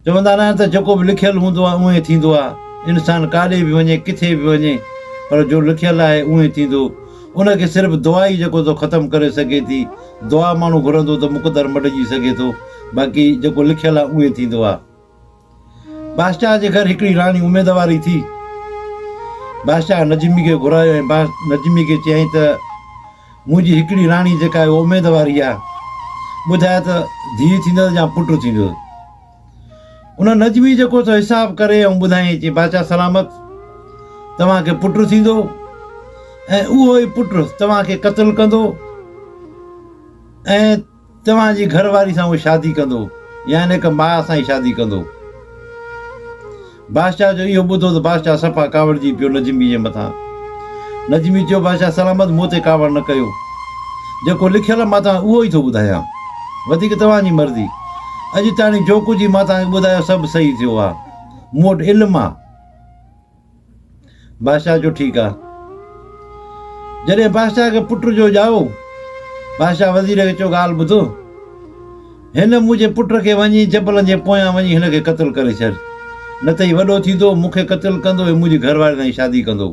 चवंदा न त जेको बि लिखियलु हूंदो आहे उएं थींदो आहे, इंसानु काॾे बि वञे किथे बि वञे पर जो लिखियलु आहे उएं थींदो। उनखे सिर्फ़ु दुआ ई जेको थो ख़तमु करे सघे थी। दुआ माण्हू घुरंदो त मुक़दर मटिजी सघे थो, बाक़ी जेको लिखियलु आहे उएं थींदो आहे। बादशाह जे घर हिकिड़ी राणी उमेदवारी थी। बादशाह नजमी खे घुरायो ऐं नजमी खे चयईं त मुंहिंजी हिकिड़ी राणी जेका आहे उमेदवारी आहे, ॿुधाए त धीउ थींदो या पुटु थींदो। उन नजमी जेको त हिसाबु करे ऐं ॿुधायईं चई बादशाह सलामत, तव्हांखे पुटु थींदो ऐं उहो ई पुटु तव्हांखे क़त्लु कंदो ऐं तव्हांजी घरवारी सां उहो शादी कंदो, यानी हिकु माउ सां ई शादी कंदो। बादशाह जो इहो ॿुधो त बादशाह सफ़ा कावड़जी पियो नजमी जे मथां। नजमी चयो बादशाह सलामत, मूं ते कावड़ न कयो, जेको लिखियलु मां तव्हां उहो ई थो ॿुधायां, वधीक तव्हांजी मर्ज़ी। अॼु ताणी जो कुझु मां तव्हांखे ॿुधायो सभु सही थियो आहे, मूं वटि इल्मु आहे। बादशाह जो ठीकु आहे। जॾहिं बादशाह खे पुट जो ॼाओ, बादशाह वज़ीर खे चयो ॻाल्हि ॿुधो, हिन मुंहिंजे पुट खे वञी जबलनि जे पोयां वञी हिनखे क़त्लु करे छॾ, न त ही वॾो थींदो मूंखे क़त्लु कंदो ऐं मुंहिंजी घरवारी सां ई शादी कंदो।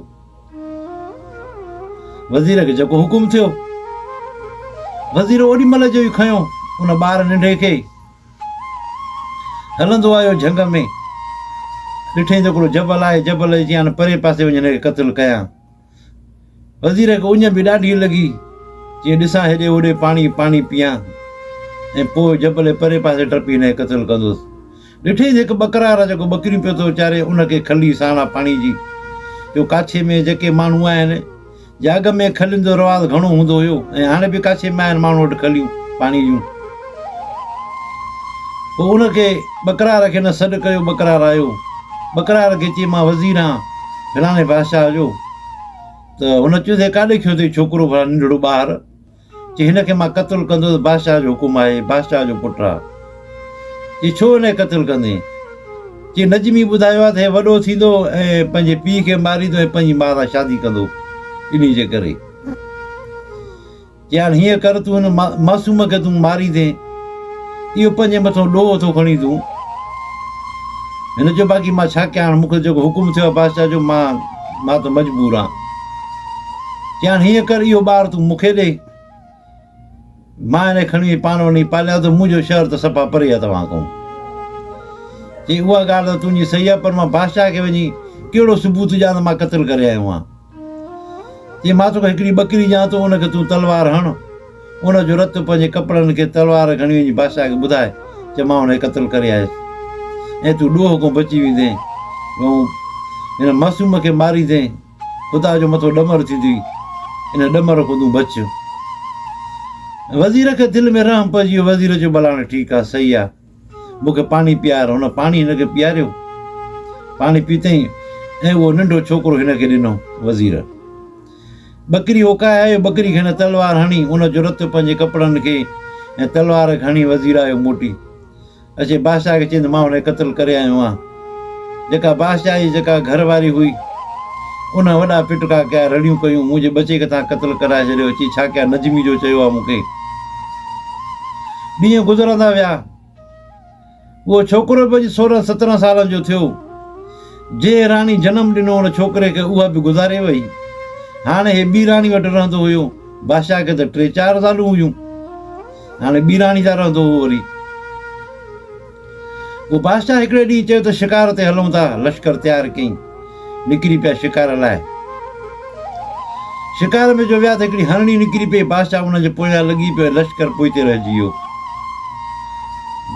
वज़ीर खे जेको हुकुम थियो, वज़ीर ओॾी महिल जो ई खयो उन ॿार नंढे खे, हलंदो आयो झंग में, ॾिठईं त हिकिड़ो जबल आहे, जबल जी हाणे परे पासे वञी हिनखे क़त्लु कयां। वज़ीर खे उञ बि ॾाढी लॻी, जीअं ॾिसां हेॾे होॾे पाणी पाणी पीआं ऐं पोइ जबल परे पासे टपी हिनखे क़त्लु कंदुसि। ॾिठईं त हिकु बकरार आहे जेको ॿकरियूं पियो थो वीचारे, उनखे खली साण पाणी जी। जो काछे में जेके माण्हू आहिनि, जाग में खलियुनि जो रवाज़ु घणो हूंदो हुयो ऐं हाणे बि काछे में आहिनि माण्हू वटि खलियूं पाणी जूं। पोइ उनखे बकरार खे न सॾु कयो, बकरार आयो, बकरार खे चई मां वज़ीर आहियां फलाणे बादशाह जो। त हुन चयो त काॾे खयो अथई छोकिरो, भला नंढड़ो ॿार, चई हिनखे मां क़त्लु कंदुसि, बादशाह जो हुकुम आहे, बादशाह जो पुटु आहे। चई छो हिनखे क़त्लु कंदे? चई नजमी ॿुधायो आहे त हे वॾो थींदो ऐं पंहिंजे पीउ खे मारींदो ऐं पंहिंजी माउ सां शादी कंदो, इन जे करे। चई हाणे हीअं कर, तूं हिन मासूम खे तूं मारींदे, इहो पंहिंजे मथां ॾोह थो खणी तूं। हिन जो बाक़ी मां छा कयां, हाणे मूंखे जेको हुकुम थियो आहे बादशाह जो, मां त मजबूर आहियां। चई हाणे हीअं कर, इहो ॿारु तूं मूंखे ॾे, मां हिन खणी पाण वञी पालिया, त मुंहिंजो शहर त सफ़ा परे आहे तव्हां खां। चई उहा ॻाल्हि त तुंहिंजी सही आहे, पर मां बादशाह खे वञी कहिड़ो सबूत ॾियां त मां क़त्लु करे आयो आहियां। चई मां तोखे हिकिड़ी ॿकरी ॾियां थो, उनखे तूं तलवार हण, उनजो रतु पंहिंजे कपिड़नि खे तलवार खणी वञी बादशाह खे ॿुधाए, चए मां हुनखे क़त्लु करे आयुसि ऐं तूं ॾोह खां बची वेंदे, ऐं हिन मासूम खे मारींदे, ख़ुदा जो मथो ॾमर थींदी, इन ॾमर खां तूं बच। वज़ीर खे दिलि में रहम पइजी वियो। वज़ीर चयो भला हाणे ठीकु आहे, सही आहे, मूंखे पाणी पीआर। हुन पाणी हिनखे पीआरियो, पाणी पीतई ऐं उहो नंढो छोकिरो हिनखे ॾिनो वज़ीर। ॿकरी ओकाए आयो, ॿकरी खे हिन तलवार हणी, उनजो रतु पंहिंजे कपिड़नि खे ऐं तलवार खणी वज़ीर आयो मोटी। अचे बादशाह खे चईं मां हुनखे क़त्लु करे आयो आहियां। जेका बादशाह जी जेका घरवारी हुई, उन वॾा पिटका कया, रड़ियूं कयूं, मुंहिंजे बचे खे तव्हां क़त्लु कराए छॾियो। चई छा कयां, नजमी जो चयो आहे मूंखे। ॾींहं गुज़रंदा विया, उहो छोकिरो बि 16-17 सालनि जो थियो। जे राणी जनमु ॾिनो उन छोकिरे खे, उहा बि गुज़ारे वई। हाणे हे ॿी राणी वटि रहंदो हुयो। बादशाह खे त 3-4 सालूं हुयूं, हाणे ॿी राणी सां रहंदो हुओ वरी। उहो बादशाह हिकिड़े ॾींहुं चयो त शिकार ते हलूं था, लश्कर तयारु कयईं, निकिरी पिया शिकार लाइ। शिकार में जो विया त हिकिड़ी हरणी निकिरी पई, बादशाह हुनजे पोयां लॻी पियो, लश्कर पोइते रहिजी वियो।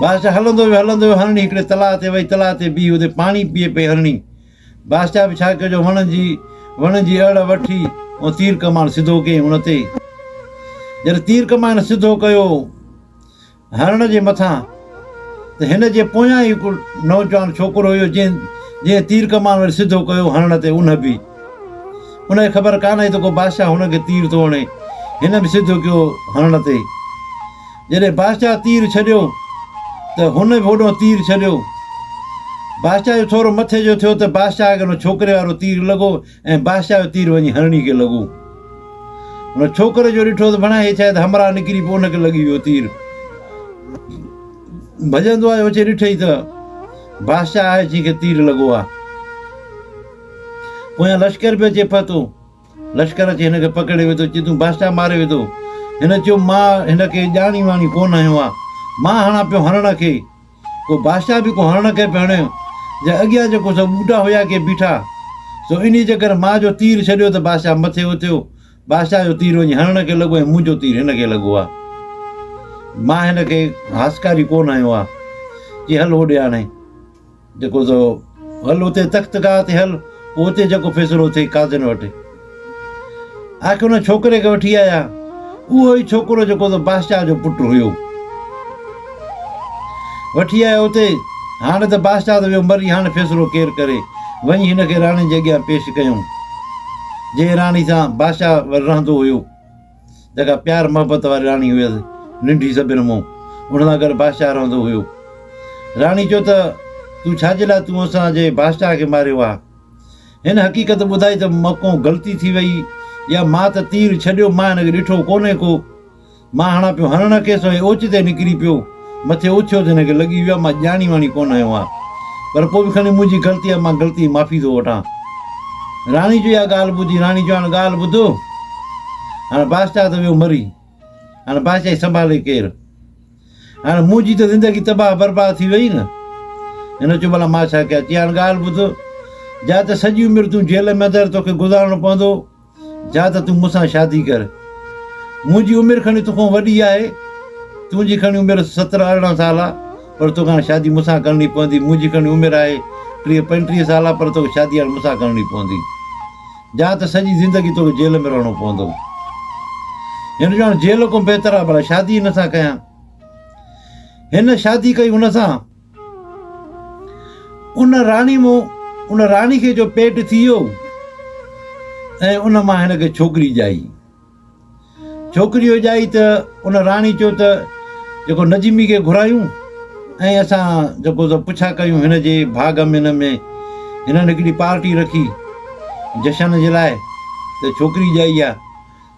बादशाह हलंदो वियो, हरणी हिकिड़े तलाउ ते वई, तलाउ ते बीह, उते पाणी पीए पई हरणी। बादशाह बि छा कयो, वण जी अड़ वठी ऐं तीर कमान सिधो कयईं हुन ते। जॾहिं तीर कमान सिधो कयो हरण जे मथां, त हिन जे पोयां ई हिकु नौजवान छोकिरो हुयो, जंहिं तीर कमान वरी सिधो कयो हरण ते, उन बि उनखे ख़बर कान हुई त को बादशाह हुनखे तीर थो हणे, हिन बि सिधो कयो हरण ते। जॾहिं बादशाह तीर छॾियो त हुन बि होॾो तीर छॾियो। बादशाह जो थोरो मथे जो थियो त बादशाह खे हुन छोकिरे वारो तीर लॻो ऐं बादशाह जो तीर वञी हरणी खे लॻो। हुन छोकिरे जो ॾिठो त भणा हे शायदि हमरा निकिरी पियो, उनखे लॻी वियो तीर। भॼंदो आयो, अचे ॾिठई त बादशाह आहे जंहिंखे तीर लॻो आहे। पोयां लश्कर बि अचे पतो, लश्कर अची हिनखे पकड़े वेठो, चई तूं बादशाह मारे वेठो। हिन चयो मां हिनखे ॼाणी वाणी कोन आहियो आहे, मां हणा पियो हरण खे। को बादशाह बि को हरण खे पियो हणे, जे अॻियां जेको सभु ॿूटा हुया के बीठा, सो इन जे करे मां जो तीर छॾियो त बादशाह मथे उथियो। बादशाह जो तीर वञी हरण खे लॻो ऐं मुंहिंजो तीर हिनखे लॻो आहे। मां हिनखे हासकारी कोन आयो आहे। चई हल होॾे हाणे जेको सो हल उते तख़्तगाह ते हल, पोइ उते जेको फ़ैसिलो थिए काज़िन वटि। आख़िर हुन छोकिरे खे वठी आया। उहो ई छोकिरो जेको सो बादशाह जो पुटु हुयो, वठी आया उते। हाणे त बादशाह त वियो मरी, हाणे फ़ैसिलो केरु करे। वञी हिनखे राणी जे अॻियां पेश कयूं। जंहिं राणी सां बादशाह रहंदो हुयो, जेका प्यार मोहबत वारी राणी हुयसि, नंढी सभिनि मां, उन सां गॾु बादशाह रहंदो हुयो। राणी चयो त तूं छाजे लाइ तूं असांजे बादशाह खे मारियो आहे? हिन हक़ीक़त ॿुधाई त मको ग़लती थी वई, या मां त तीर छॾियो, मां हिनखे ॾिठो कोन्हे को, मां हणा पियो हरण खे, सो ओचिते निकिरी पियो, मथे उथियो त हिनखे लॻी वियो आहे, मां ॼाणी वाणी कोन आयो आहे। पर पोइ बि खणी मुंहिंजी ग़लती आहे, मां ग़लती माफ़ी थो वठां। राणी जो इहा ॻाल्हि ॿुधी, राणी जो हाणे ॻाल्हि ॿुधो, हाणे बादशाह त वियो मरी, हाणे बादशाह संभाले केरु? हाणे मुंहिंजी त ज़िंदगी तबाह बर्बाद थी वई न। हिन चयो भला मां छा कयां? चई हाणे ॻाल्हि ॿुधो, जा त सॼी उमिरि तूं जेल में अंदरि तोखे गुज़ारणो पवंदो, जा त तूं मूंसां शादी कर। मुंहिंजी उमिरि खणी तोखां वॾी आहे, तुंहिंजी खणी उमिरि 17-18 साल आहे, पर तोखे हाणे शादी मूंसां करणी पवंदी। मुंहिंजी खणी उमिरि आहे 30-35 साल आहे, पर तोखे शादी हाणे मूंसां करणी पवंदी। जा त सॼी ज़िंदगी तोखे जेल में रहणो पवंदो। हिन जो हाणे जेल खां बहितर आहे भला शादी हिन सां कयां। हिन शादी कई हुन सां। उन राणी खे जो पेट थी वियो, ऐं उन मां हिनखे छोकिरी ॼाई। छोकिरी ॼाई त उन राणी चयो त जेको नजीमी खे घुरायूं ऐं असां जेको सो पुछा कयूं हिन जे भाग में। हिननि हिकिड़ी पार्टी रखी जशन जे लाइ, त छोकिरी ॼाई आहे।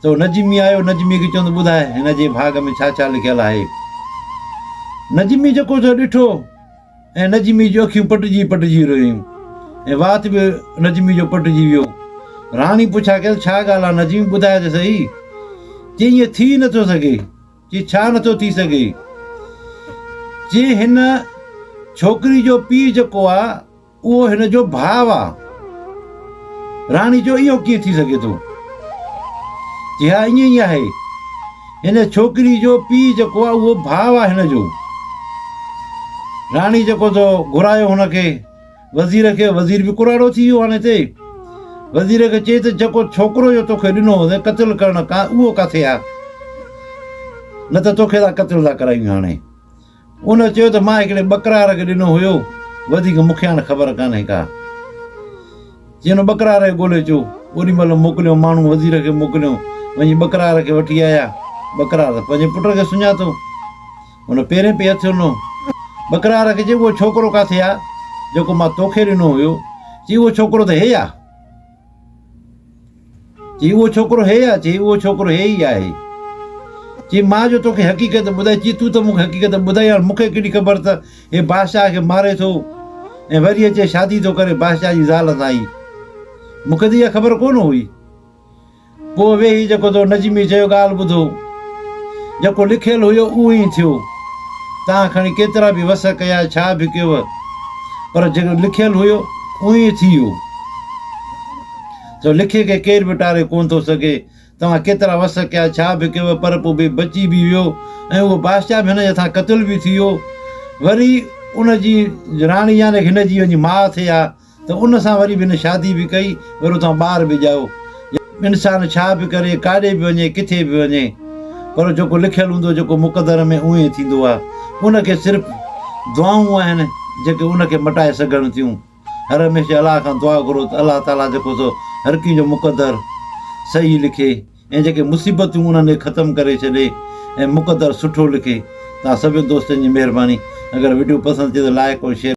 त नजीमी आयो, नजीमी खे चवंदो ॿुधाए हिन जे भाग में छा छा लिखियलु आहे। नजीमी जेको सो ॾिठो, ऐं नजीमी जूं अखियूं पटिजी रहियूं, ऐं वात बि नजीमी जो पटिजी वियो। राणी पुछा कयो छा ॻाल्हि आहे नजीमी, ॿुधाए त सही। चई ईअं थी नथो सघे। चई छा नथो थी सघे? चई हिन छोकिरी जो पीउ जेको आहे उहो हिन जो भाउ आहे। राणी चयो इहो कीअं थी सघे थो? चई हा ईअं ई आहे, हिन छोकिरी जो पीउ जेको आहे उहो भाउ आहे हिन जो। राणी जेको सो घुरायो हुनखे वज़ीर खे, वज़ीर बि कुराड़ो थी वियो। हाणे ते वज़ीर खे चए त जेको छोकिरो जो तोखे ॾिनो क़तल करण खां, उहो किथे आहे? न त तोखे था क़तल था करायूं। हाणे उन चयो त मां हिकिड़े बकरार खे ॾिनो हुयो, वधीक मूंखे हाणे ख़बर कान्हे का। चई हुन बकरार खे ॻोल्हे अचो। ओॾी महिल मोकिलियो माण्हू, वज़ीर खे मोकिलियो, वञी बकरार खे वठी आया। बकरार त पंहिंजे पुट खे सुञातो, हुन पेरें पे हथु ॾिनो। बकरार खे चई उहो छोकिरो किथे आहे जेको मां तोखे ॾिनो हुयो? चई उहो छोकिरो त हे आहे। चई उहो छोकिरो हे आहे? चई उहो छोकिरो हे ई आहे। चई मां जो तोखे हक़ीक़त ॿुधाई। चई तूं त मूंखे हक़ीक़त ॿुधाई, हाणे मूंखे केॾी ख़बर त हे बादशाह खे मारे थो ऐं वरी अचे शादी थो करे बादशाह जी ज़ाल सां ई। मूंखे त इहा ख़बर कोन हुई। पोइ वेही जेको सो नजीमी चयो ॻाल्हि ॿुधो, जेको लिखियलु हुयो उहो ई थियो। तव्हां खणी केतिरा बि वस कया, छा बि कयुव, पर जेको लिखियलु हुयो उहो ई थी वियो। सो लिखे खे केरु बि टारे कोन थो सघे। तव्हां केतिरा वस कया, छा बि कयुव, पर पोइ बि बची बि वियो, ऐं उहो बादशाह बि हिन जे हथां क़तल बि थी वियो। वरी उन जी राणी यानी हिन जी वञी माउ थिए आहे, त उन सां वरी बि हिन शादी बि कई, वरी उतां ॿार बि ॼाओ। इंसानु छा बि करे, काॾे बि वञे, किथे बि वञे, पर जेको लिखियलु हूंदो, जेको मुक़दर में उहो ई थींदो आहे। उनखे सिर्फ़ु दुआऊं आहिनि जेके उनखे मटाए सघनि थियूं। हर हमेशह अलाह खां दुआ घुरो त अलाह ताला जेको सो हर कंहिंजो मुक़दर सही लिखे, ऐं जेके मुसीबतूं उन्हनि ख़तमु करे छॾे, ऐं मुक़दर सुठो लिखे। तव्हां सभिनी दोस्तनि जी महिरबानी। अगरि वीडियो पसंदि थिए त लाइक और शेयर